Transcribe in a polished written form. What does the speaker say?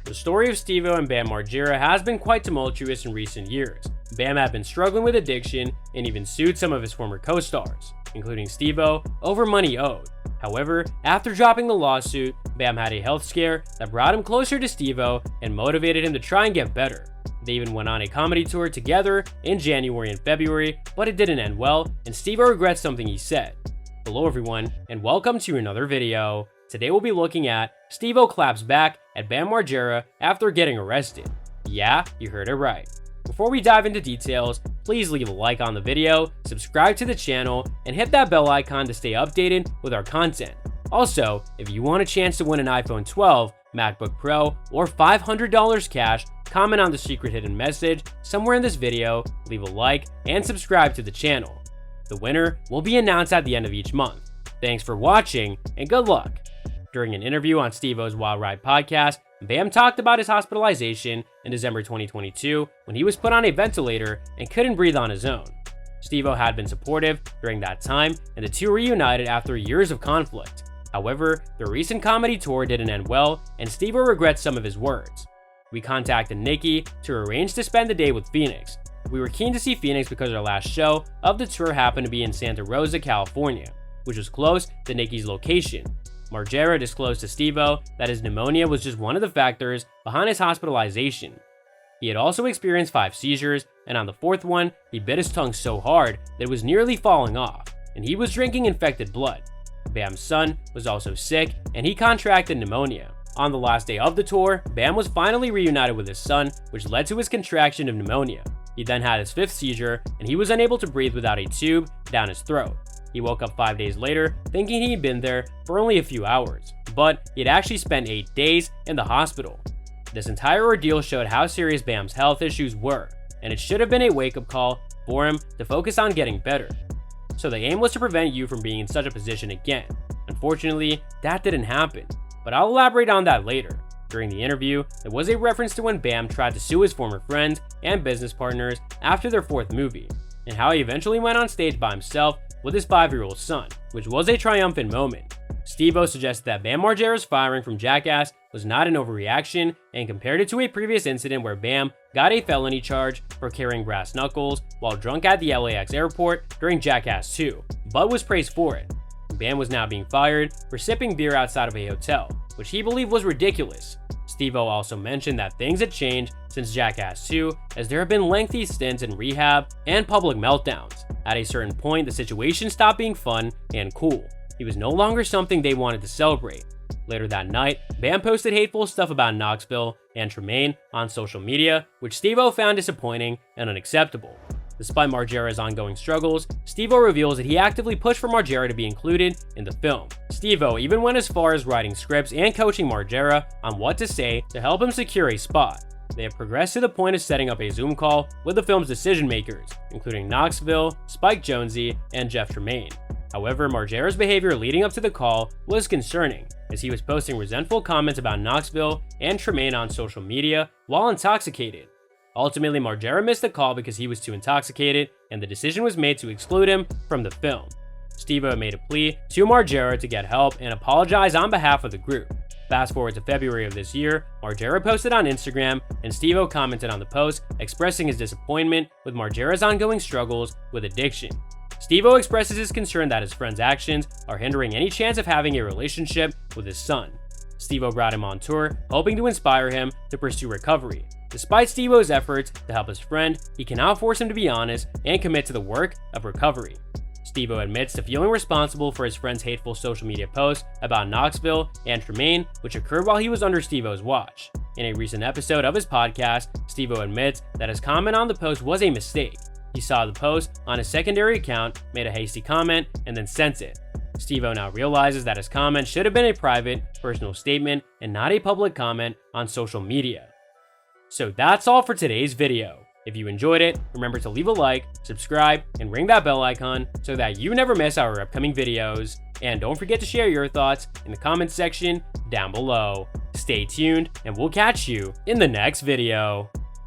The story of Steve-O and Bam Margera has been quite tumultuous in recent years. Bam had been struggling with addiction and even sued some of his former co-stars, including Steve-O, over money owed. However, after dropping the lawsuit, Bam had a health scare that brought him closer to Steve-O and motivated him to try and get better. They even went on a comedy tour together in January and February, but it didn't end well, and Steve-O regrets something he said. Hello everyone, and welcome to another video. Today we'll be looking at Steve-O claps back at Bam Margera after getting arrested. Yeah, you heard it right. Before we dive into details, please leave a like on the video, subscribe to the channel, and hit that bell icon to stay updated with our content. Also, if you want a chance to win an iPhone 12, MacBook Pro, or $500 cash, comment on the secret hidden message somewhere in this video, leave a like, and subscribe to the channel. The winner will be announced at the end of each month. Thanks for watching, and good luck! During an interview on Steve-O's Wild Ride podcast, Bam talked about his hospitalization in December 2022 when he was put on a ventilator and couldn't breathe on his own. Steve-O had been supportive during that time, and the two reunited after years of conflict. However, the recent comedy tour didn't end well, and Steve-O regrets some of his words. We contacted Nikki to arrange to spend the day with Phoenix. We were keen to see Phoenix because our last show of the tour happened to be in Santa Rosa, California, which was close to Nikki's location. Margera disclosed to Steve-O that his pneumonia was just one of the factors behind his hospitalization. He had also experienced 5 seizures, and on the 4th one, he bit his tongue so hard that it was nearly falling off, and he was drinking infected blood. Bam's son was also sick, and he contracted pneumonia. On the last day of the tour, Bam was finally reunited with his son, which led to his contraction of pneumonia. He then had his 5th seizure, and he was unable to breathe without a tube down his throat. He woke up 5 days later thinking he'd been there for only a few hours, but he had actually spent 8 days in the hospital. This entire ordeal showed how serious Bam's health issues were, and it should have been a wake-up call for him to focus on getting better. So the aim was to prevent you from being in such a position again. Unfortunately, that didn't happen, but I'll elaborate on that later. During the interview, there was a reference to when Bam tried to sue his former friends and business partners after their 4th movie, and how he eventually went on stage by himself with his 5-year-old son, which was a triumphant moment. Steve-O suggested that Bam Margera's firing from Jackass was not an overreaction and compared it to a previous incident where Bam got a felony charge for carrying brass knuckles while drunk at the LAX airport during Jackass 2, but was praised for it. Bam was now being fired for sipping beer outside of a hotel, which he believed was ridiculous. Steve-O also mentioned that things had changed since Jackass 2, as there have been lengthy stints in rehab and public meltdowns. At a certain point, the situation stopped being fun and cool. He was no longer something they wanted to celebrate. Later that night, Bam posted hateful stuff about Knoxville and Tremaine on social media, which Steve-O found disappointing and unacceptable. Despite Margera's ongoing struggles, Steve-O reveals that he actively pushed for Margera to be included in the film. Steve-O even went as far as writing scripts and coaching Margera on what to say to help him secure a spot. They have progressed to the point of setting up a Zoom call with the film's decision makers, including Knoxville, Spike Jonze, and Jeff Tremaine. However, Margera's behavior leading up to the call was concerning, as he was posting resentful comments about Knoxville and Tremaine on social media while intoxicated. Ultimately, Margera missed the call because he was too intoxicated, and the decision was made to exclude him from the film. Steve-O made a plea to Margera to get help and apologize on behalf of the group. Fast forward to February of this year, Margera posted on Instagram, and Steve-O commented on the post, expressing his disappointment with Margera's ongoing struggles with addiction. Steve-O expresses his concern that his friend's actions are hindering any chance of having a relationship with his son. Steve-O brought him on tour, hoping to inspire him to pursue recovery. Despite Steve-O's efforts to help his friend, he cannot force him to be honest and commit to the work of recovery. Steve-O admits to feeling responsible for his friend's hateful social media posts about Knoxville and Tremaine, which occurred while he was under Steve-O's watch. In a recent episode of his podcast, Steve-O admits that his comment on the post was a mistake. He saw the post on his secondary account, made a hasty comment, and then sent it. Steve-O now realizes that his comment should have been a private, personal statement and not a public comment on social media. So that's all for today's video. If you enjoyed it, remember to leave a like, subscribe, and ring that bell icon so that you never miss our upcoming videos. And don't forget to share your thoughts in the comments section down below. Stay tuned, and we'll catch you in the next video.